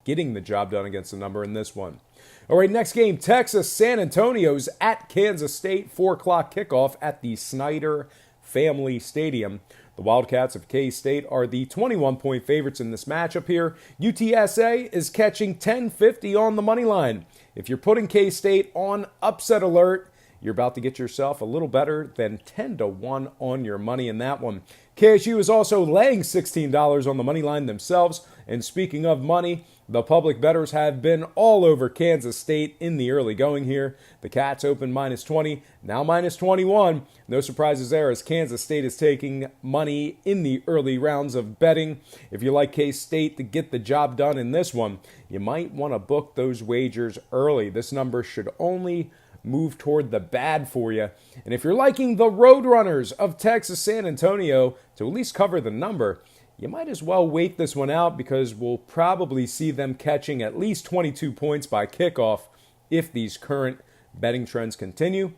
getting the job done against the number in this one. All right, next game, Texas San Antonio's at Kansas State, 4 o'clock kickoff at the Snyder Family Stadium. The Wildcats of K-State are the 21-point favorites in this matchup here. UTSA is catching 10.50 on the money line. If you're putting K-State on upset alert, you're about to get yourself a little better than 10-1 on your money in that one. KSU is also laying $16 on the money line themselves. And speaking of money, the public bettors have been all over Kansas State in the early going here. The Cats open -20, now -21. No surprises there as Kansas State is taking money in the early rounds of betting. If you like K-State to get the job done in this one, you might want to book those wagers early. This number should only move toward the bad for you. And if you're liking the Roadrunners of Texas San Antonio to at least cover the number, you might as well wait this one out because we'll probably see them catching at least 22 points by kickoff if these current betting trends continue.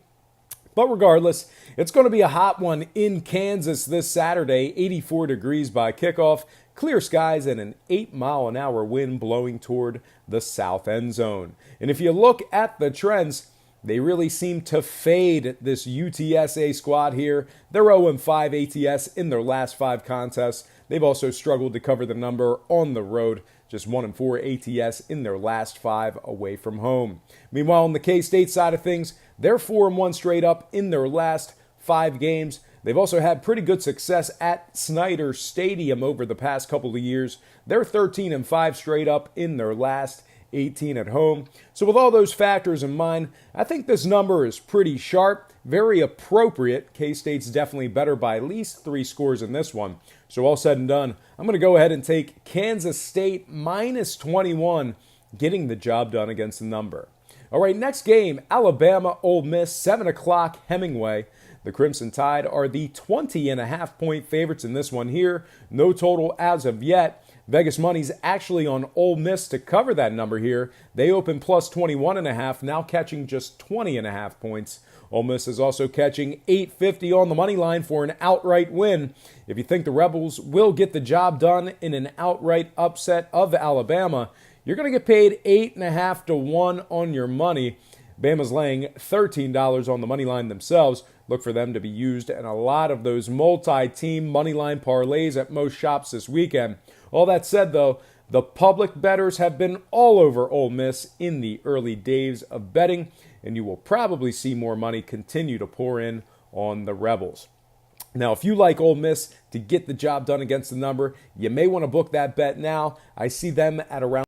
But regardless, it's going to be a hot one in Kansas this Saturday, 84 degrees by kickoff, clear skies, and an 8-mile-an-hour wind blowing toward the south end zone. And if you look at the trends, they really seem to fade this UTSA squad here. They're 0-5 ATS in their last 5 contests. They've also struggled to cover the number on the road, just 1-4 ATS in their last 5 away from home. Meanwhile, on the K-State side of things, they're 4-1 straight up in their last 5 games. They've also had pretty good success at Snyder Stadium over the past couple of years. They're 13-5 straight up in their last 18 at home. So with all those factors in mind, I think this number is pretty sharp, very appropriate. K-State's definitely better by at least 3 scores in this one. So all said and done, I'm going to go ahead and take Kansas State -21, getting the job done against the number. All right, next game, Alabama Ole Miss, 7 o'clock Hemingway. The Crimson Tide are the 20.5-point favorites in this one here. No total as of yet. Vegas money's actually on Ole Miss to cover that number here. They open plus 21.5, now catching just 20.5 points. Ole Miss is also catching 8.50 on the money line for an outright win. If you think the Rebels will get the job done in an outright upset of Alabama, you're going to get paid 8.5-1 on your money. Bama's laying $13 on the money line themselves. Look for them to be used in a lot of those multi-team money line parlays at most shops this weekend. All that said, though, the public bettors have been all over Ole Miss in the early days of betting, and you will probably see more money continue to pour in on the Rebels. Now, if you like Ole Miss to get the job done against the number, you may want to book that bet now. I see them at around